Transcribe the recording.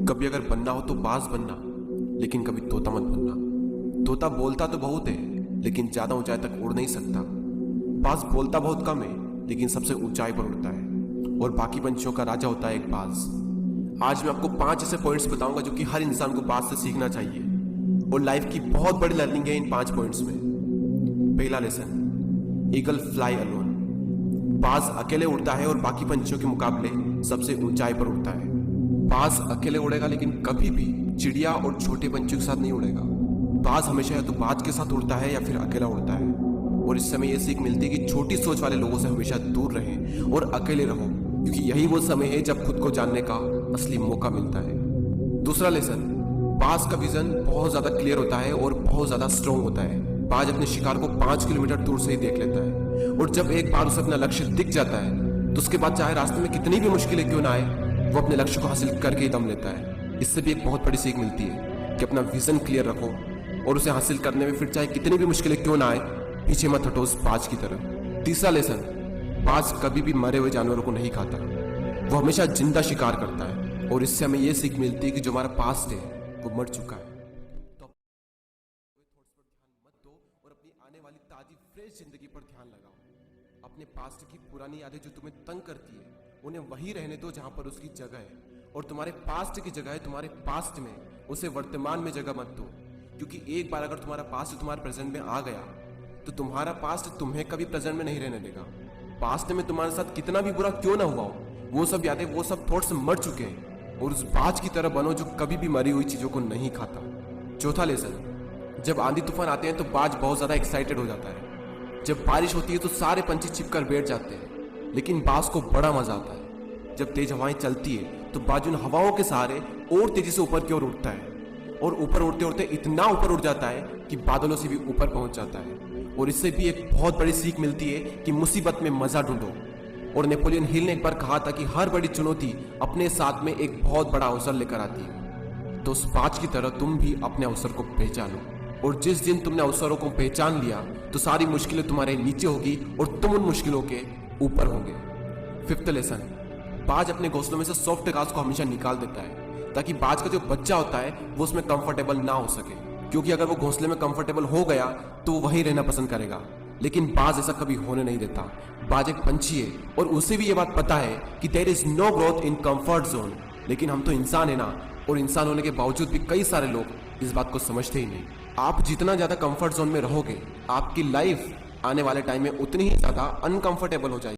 कभी अगर बनना हो तो बाज बनना, लेकिन कभी तोता मत बनना। तोता बोलता तो बहुत है, लेकिन ज्यादा ऊंचाई तक उड़ नहीं सकता। बाज बोलता बहुत कम है, लेकिन सबसे ऊंचाई पर उड़ता है और बाकी पंछियों का राजा होता है एक बाज। आज मैं आपको 5 ऐसे पॉइंट्स बताऊंगा जो कि हर इंसान को बाज से सीखना चाहिए और लाइफ की बहुत बड़ी लर्निंग है इन 5 पॉइंट्स में। पहला लेसन, ईगल फ्लाई अलोन। बाज अकेले उड़ता है और बाकी पंछियों के मुकाबले सबसे ऊंचाई पर उड़ता है। बाज अकेले उड़ेगा, लेकिन कभी भी चिड़िया और छोटे पंछियों के साथ नहीं उड़ेगा। बाज हमेशा या तो बाज के साथ उड़ता है या फिर अकेला उड़ता है। और इससे हमें यह सीख मिलती है कि छोटी सोच वाले लोगों से हमेशा दूर रहें और अकेले रहो, क्योंकि यही वो समय है जब खुद को जानने का असली मौका मिलता है। दूसरा लेसन, बाज का विजन बहुत ज्यादा क्लियर होता है और बहुत ज्यादा स्ट्रॉन्ग होता है। बाज अपने शिकार को 5 किलोमीटर दूर से ही देख लेता है और जब एक बार उसे अपना लक्ष्य दिख जाता है तो उसके बाद चाहे रास्ते में कितनी भी मुश्किलें क्यों ना आए, वो अपने लक्ष्य को हासिल करके ही दम लेता है। इससे भी एक बहुत बड़ी सीख मिलती है कि अपना विजन क्लियर रखो और उसे हासिल करने में फिर चाहे कितनी भी मुश्किलें क्यों ना आए, पीछे मत हटो उस बाज की तरफ। तीसरा लेसन, बाज कभी भी मरे हुए जानवरों को नहीं खाता, वो हमेशा जिंदा शिकार करता है। और इससे हमें यह सीख मिलती है कि जो हमारा पास्ट है वो मर चुका है, तो मत दो और अपनी आने वाली ताजी फ्रेश जिंदगी पर ध्यान लगाओ। अपने पास्ट की पुरानी यादें जो तुम्हें तंग करती है उन्हें वहीं रहने दो जहां पर उसकी जगह है, और तुम्हारे पास्ट की जगह है तुम्हारे पास्ट में, उसे वर्तमान में जगह मत दो। क्योंकि एक बार अगर तुम्हारा पास्ट तुम्हारे प्रेजेंट में आ गया तो तुम्हारा पास्ट तुम्हें कभी प्रेजेंट में नहीं रहने देगा। पास्ट में तुम्हारे साथ कितना भी बुरा क्यों ना हुआ हो, वो सब यादें, वो सब थॉट्स मर चुके हैं, और उस बाज की तरह बनो जो कभी भी मरी हुई चीजों को नहीं खाता। चौथा लेसन, जब आंधी तूफान आते हैं तो बाज बहुत ज्यादा एक्साइटेड हो जाता है। जब बारिश होती है तो सारे पंछी छिपकर बैठ जाते हैं, लेकिन बाज को बड़ा मजा आता है। जब तेज हवाएं चलती है तो बाज उन हवाओं के सहारे और तेजी से ऊपर की ओर उठता है, और ऊपर उड़ते उड़ते इतना ऊपर उड़ जाता है कि बादलों से भी ऊपर पहुंच जाता है। और इससे भी एक बहुत बड़ी सीख मिलती है कि मुसीबत में मजा ढूंढो। और नेपोलियन हिल ने एक बार कहा था कि हर बड़ी चुनौती अपने साथ में एक बहुत बड़ा अवसर लेकर आती है। तो उस बाज की तरह तुम भी अपने अवसर को पहचानो, और जिस दिन तुमने अवसरों को पहचान लिया तो सारी मुश्किलें तुम्हारे नीचे होगी और तुम उन मुश्किलों के ऊपर होंगे। फिफ्थ लेसन, बाज अपने घोंसलों में से सॉफ्ट घास को हमेशा निकाल देता है ताकि बाज का जो बच्चा होता है वो उसमें कंफर्टेबल ना हो सके, क्योंकि अगर वो घोंसले में कंफर्टेबल हो गया तो वो वहीं रहना पसंद करेगा। लेकिन बाज ऐसा कभी होने नहीं देता। बाज एक पंछी है और उसे भी ये बात पता है कि there is no growth in comfort zone. लेकिन हम तो इंसान है ना, और इंसान होने के बावजूद भी कई सारे लोग इस बात को समझते ही नहीं। आप जितना ज्यादा कंफर्ट जोन में रहोगे, आपकी लाइफ आने वाले टाइम में उतनी ही ज्यादा अनकंफर्टेबल हो जाएगी।